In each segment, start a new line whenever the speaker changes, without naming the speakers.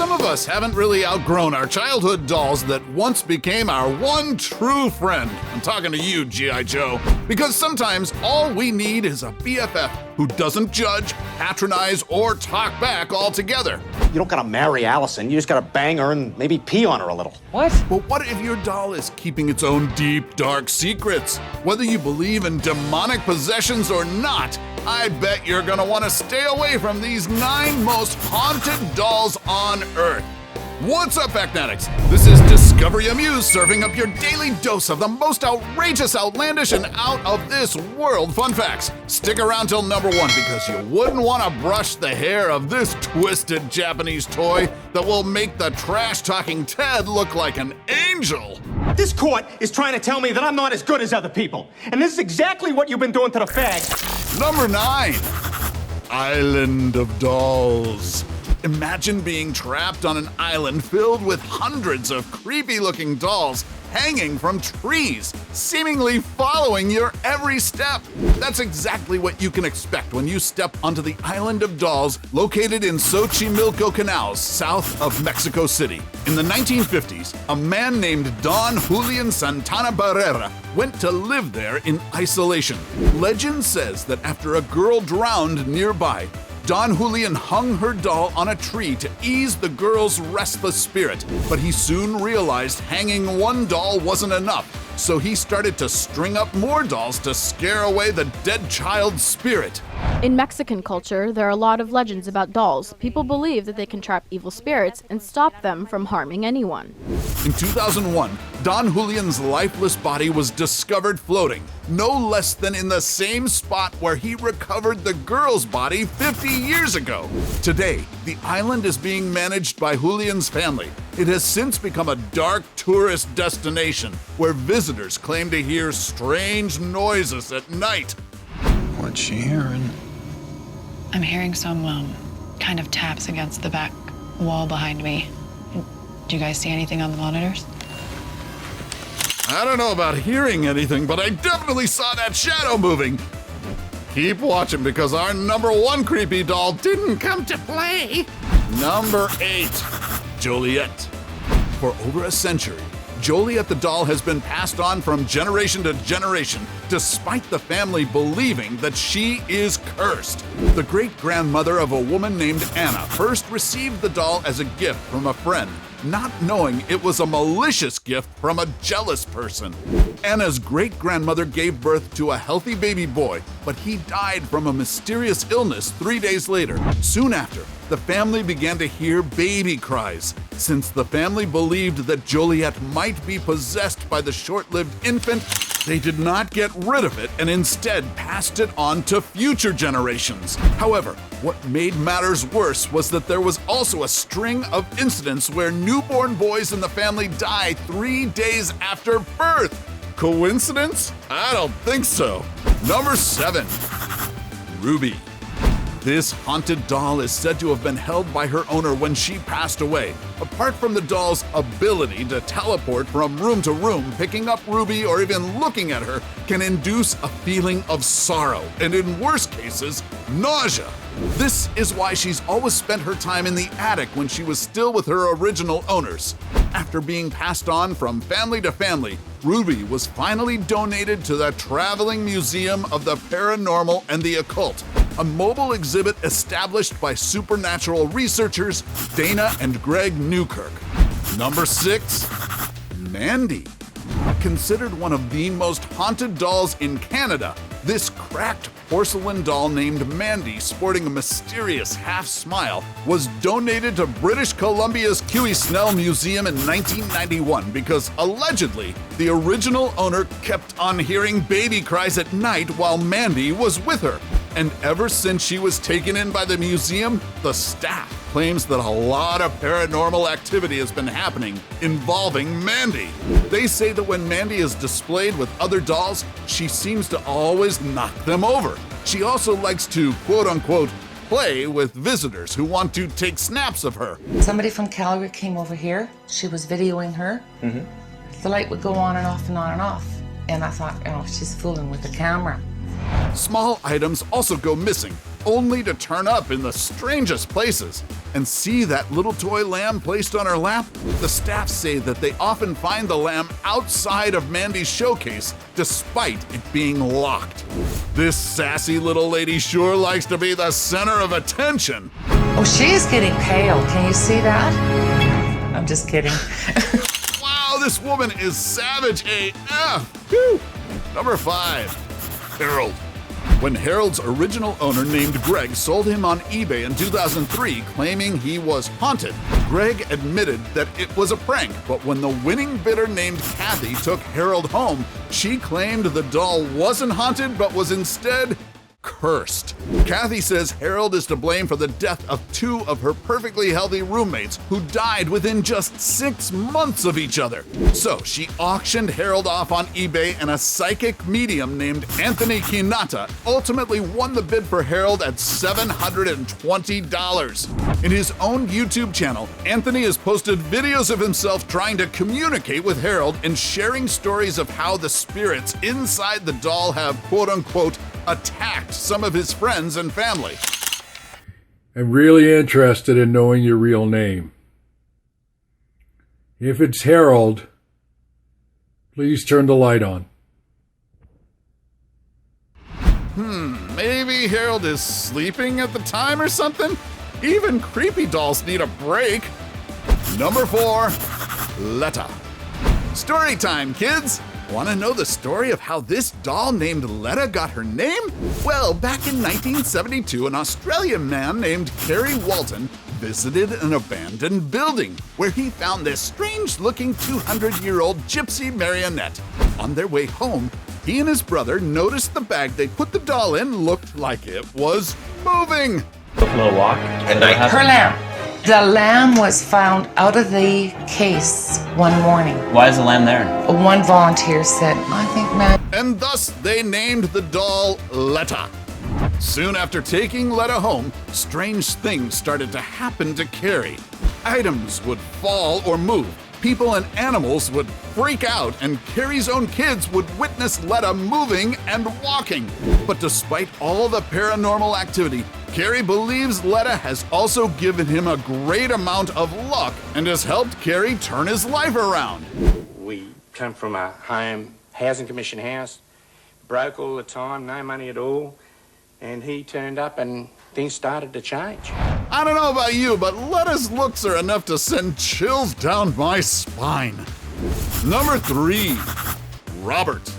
some of us haven't really outgrown our childhood dolls that once became our one true friend. I'm talking to you, G.I. Joe. Because sometimes all we need is a BFF who doesn't judge, patronize, or talk back altogether.
You don't gotta marry Allison, you just gotta bang her and maybe pee on her a little.
What?
But what if your doll is keeping its own deep, dark secrets? Whether you believe in demonic possessions or not, I bet you're gonna want to stay away from these 9 most haunted dolls on Earth. What's up, Fanatics? This is Discovery Amuse, serving up your daily dose of the most outrageous, outlandish, and out-of-this-world fun facts. Stick around till number 1 because you wouldn't want to brush the hair of this twisted Japanese toy that will make the trash-talking Ted look like an angel.
This court is trying to tell me that I'm not as good as other people. And this is exactly what you've been doing to the fags.
Number 9. Island of Dolls. Imagine being trapped on an island filled with hundreds of creepy-looking dolls hanging from trees, seemingly following your every step. That's exactly what you can expect when you step onto the Island of Dolls located in Xochimilco Canals, south of Mexico City. In the 1950s, a man named Don Julian Santana Barrera went to live there in isolation. Legend says that after a girl drowned nearby, Don Julian hung her doll on a tree to ease the girl's restless spirit, but he soon realized hanging one doll wasn't enough, so he started to string up more dolls to scare away the dead child's spirit.
In Mexican culture, there are a lot of legends about dolls. People believe that they can trap evil spirits and stop them from harming anyone.
In 2001, Don Julian's lifeless body was discovered floating, no less than in the same spot where he recovered the girl's body 50 years ago. Today, the island is being managed by Julian's family. It has since become a dark tourist destination where visitors claim to hear strange noises at night.
What's she hearing?
I'm hearing some kind of taps against the back wall behind me. Do you guys see anything on the monitors?
I don't know about hearing anything, but I definitely saw that shadow moving. Keep watching because our number 1 creepy doll didn't come to play. Number 8, Juliet. For over a century, Juliet the doll has been passed on from generation to generation, despite the family believing that she is cursed. The great-grandmother of a woman named Anna first received the doll as a gift from a friend, not knowing it was a malicious gift from a jealous person. Anna's great-grandmother gave birth to a healthy baby boy, but he died from a mysterious illness 3 days later. Soon after, the family began to hear baby cries. Since the family believed that Juliet might be possessed by the short-lived infant, they did not get rid of it and instead passed it on to future generations. However, what made matters worse was that there was also a string of incidents where newborn boys in the family died 3 days after birth. Coincidence? I don't think so. Number 7. Ruby. This haunted doll is said to have been held by her owner when she passed away. Apart from the doll's ability to teleport from room to room, picking up Ruby or even looking at her can induce a feeling of sorrow, and in worst cases, nausea. This is why she's always spent her time in the attic when she was still with her original owners. After being passed on from family to family, Ruby was finally donated to the Traveling Museum of the Paranormal and the Occult, a mobile exhibit established by supernatural researchers Dana and Greg Newkirk. Number 6. Mandy. Considered one of the most haunted dolls in Canada, this cracked porcelain doll named Mandy, sporting a mysterious half-smile, was donated to British Columbia's Huey Snell Museum in 1991 because, allegedly, the original owner kept on hearing baby cries at night while Mandy was with her. And ever since she was taken in by the museum, the staff claims that a lot of paranormal activity has been happening involving Mandy. They say that when Mandy is displayed with other dolls, she seems to always knock them over. She also likes to, quote-unquote, play with visitors who want to take snaps of her.
Somebody from Calgary came over here. She was videoing her. The light would go on and off and on and off. And I thought, she's fooling with the camera.
Small items also go missing, only to turn up in the strangest places. And see that little toy lamb placed on her lap? The staff say that they often find the lamb outside of Mandy's showcase, despite it being locked. This sassy little lady sure likes to be the center of attention.
Oh, she's getting pale. Can you see that? I'm just kidding.
Wow, this woman is savage AF. Whew. Number 5, Harold. When Harold's original owner named Greg sold him on eBay in 2003, claiming he was haunted, Greg admitted that it was a prank, but when the winning bidder named Kathy took Harold home, she claimed the doll wasn't haunted but was instead cursed. Kathy says Harold is to blame for the death of 2 of her perfectly healthy roommates who died within just 6 months of each other. So she auctioned Harold off on eBay, and a psychic medium named Anthony Kinata ultimately won the bid for Harold at $720. In his own YouTube channel, Anthony has posted videos of himself trying to communicate with Harold and sharing stories of how the spirits inside the doll have quote-unquote attacked some of his friends and family.
I'm really interested in knowing your real name. If it's Harold, please turn the light on.
Maybe Harold is sleeping at the time or something? Even creepy dolls need a break. Number 4, Letta. Story time, kids! Want to know the story of how this doll named Letta got her name? Well, back in 1972, an Australian man named Kerry Walton visited an abandoned building where he found this strange-looking 200-year-old gypsy marionette. On their way home, he and his brother noticed the bag they put the doll in looked like it was moving.
A little walk at night.
Her lamb. The lamb was found out of the case one morning.
Why is the lamb there?
One volunteer said, I think, man.
And thus they named the doll Letta. Soon after taking Letta home, strange things started to happen to Carrie. Items would fall or move. People and animals would freak out, and Carrie's own kids would witness Letta moving and walking. But despite all the paranormal activity, Carrie believes Letta has also given him a great amount of luck and has helped Carrie turn his life around.
We come from a home, housing commission house, broke all the time, no money at all, and he turned up and things started to change.
I don't know about you, but Letta's looks are enough to send chills down my spine. Number 3, Robert.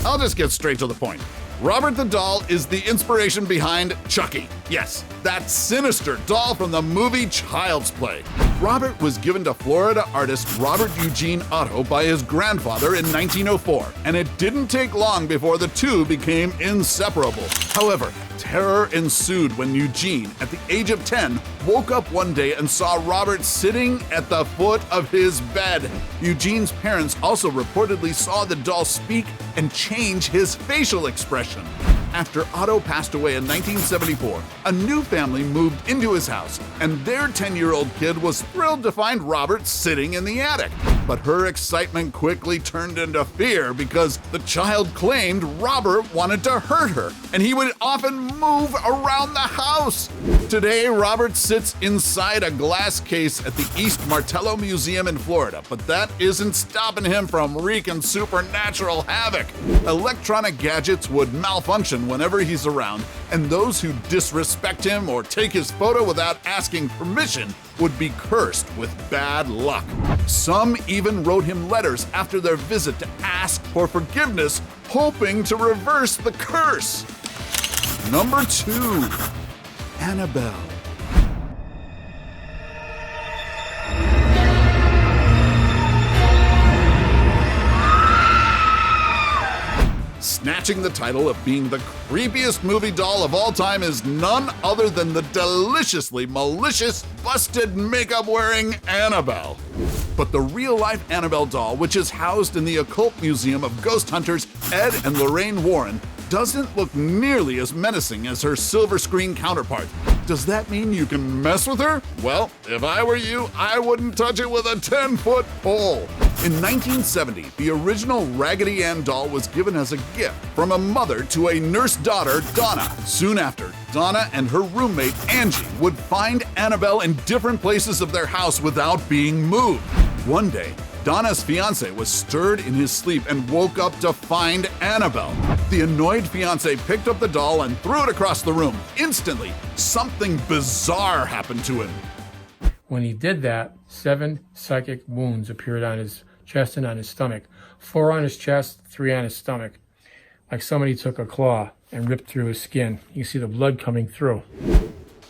I'll just get straight to the point. Robert the doll is the inspiration behind Chucky. Yes, that sinister doll from the movie Child's Play. Robert was given to Florida artist Robert Eugene Otto by his grandfather in 1904, and it didn't take long before the two became inseparable. However, terror ensued when Eugene, at the age of 10, woke up one day and saw Robert sitting at the foot of his bed. Eugene's parents also reportedly saw the doll speak and change his facial expression. After Otto passed away in 1974, a new family moved into his house, and their 10-year-old kid was thrilled to find Robert sitting in the attic. But her excitement quickly turned into fear because the child claimed Robert wanted to hurt her, and he would often move around the house. Today, Robert sits inside a glass case at the East Martello Museum in Florida, but that isn't stopping him from wreaking supernatural havoc. Electronic gadgets would malfunction whenever he's around, and those who disrespect him or take his photo without asking permission would be cursed with bad luck. Some even wrote him letters after their visit to ask for forgiveness, hoping to reverse the curse. Number 2, Annabelle. Snatching the title of being the creepiest movie doll of all time is none other than the deliciously malicious, busted makeup-wearing Annabelle. But the real-life Annabelle doll, which is housed in the Occult Museum of Ghost Hunters Ed and Lorraine Warren, doesn't look nearly as menacing as her silver screen counterpart. Does that mean you can mess with her? Well, if I were you, I wouldn't touch it with a 10-foot pole. In 1970, the original Raggedy Ann doll was given as a gift from a mother to a nurse daughter, Donna. Soon after, Donna and her roommate, Angie, would find Annabelle in different places of their house without being moved. One day, Donna's fiance was stirred in his sleep and woke up to find Annabelle. The annoyed fiance picked up the doll and threw it across the room. Instantly, something bizarre happened to him.
When he did that, 7 psychic wounds appeared on his chest and on his stomach. 4 on his chest, 3 on his stomach. Like somebody took a claw and ripped through his skin. You see the blood coming through.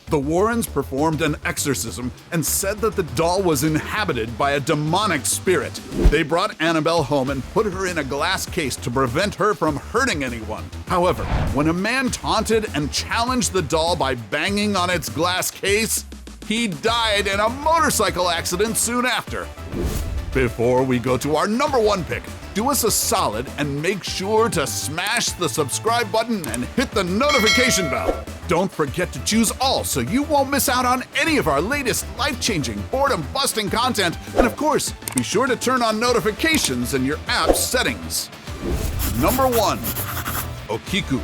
The Warrens performed an exorcism and said that the doll was inhabited by a demonic spirit. They brought Annabelle home and put her in a glass case to prevent her from hurting anyone. However, when a man taunted and challenged the doll by banging on its glass case, he died in a motorcycle accident soon after. Before we go to our number 1 pick, do us a solid and make sure to smash the subscribe button and hit the notification bell. Don't forget to choose all so you won't miss out on any of our latest life-changing, boredom-busting content. And of course, be sure to turn on notifications in your app's settings. Number 1. Okiku.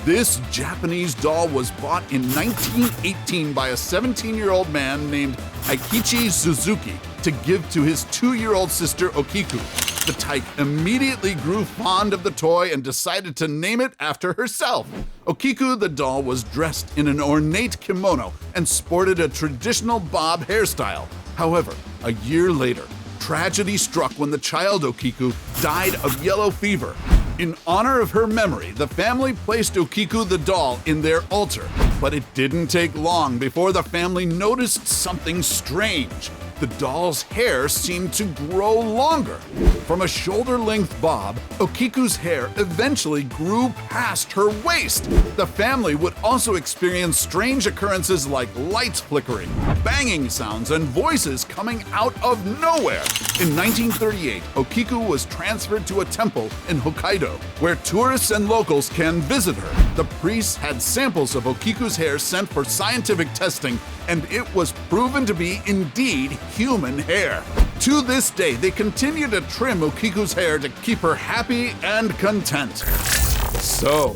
This Japanese doll was bought in 1918 by a 17-year-old man named Aikichi Suzuki to give to his 2-year-old sister Okiku. The tyke immediately grew fond of the toy and decided to name it after herself. Okiku the doll was dressed in an ornate kimono and sported a traditional bob hairstyle. However, a year later, tragedy struck when the child Okiku died of yellow fever. In honor of her memory, the family placed Okiku the doll in their altar. But it didn't take long before the family noticed something strange. The doll's hair seemed to grow longer. From a shoulder-length bob, Okiku's hair eventually grew past her waist. The family would also experience strange occurrences like lights flickering, banging sounds, and voices coming out of nowhere. In 1938, Okiku was transferred to a temple in Hokkaido, where tourists and locals can visit her. The priests had samples of Okiku's hair sent for scientific testing, and it was proven to be indeed human hair. To this day, they continue to trim Okiku's hair to keep her happy and content. So,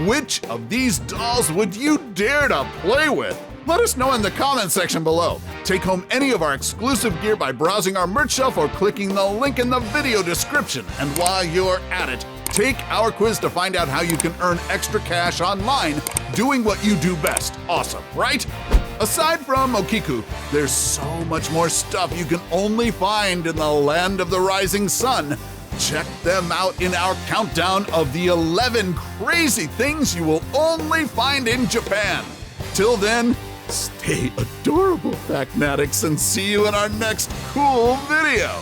which of these dolls would you dare to play with? Let us know in the comment section below. Take home any of our exclusive gear by browsing our merch shelf or clicking the link in the video description. And while you're at it, take our quiz to find out how you can earn extra cash online doing what you do best. Awesome, right? Aside from Okiku, there's so much more stuff you can only find in the land of the rising sun. Check them out in our countdown of the 11 crazy things you will only find in Japan. Till then, stay adorable, Factnatics, and see you in our next cool video.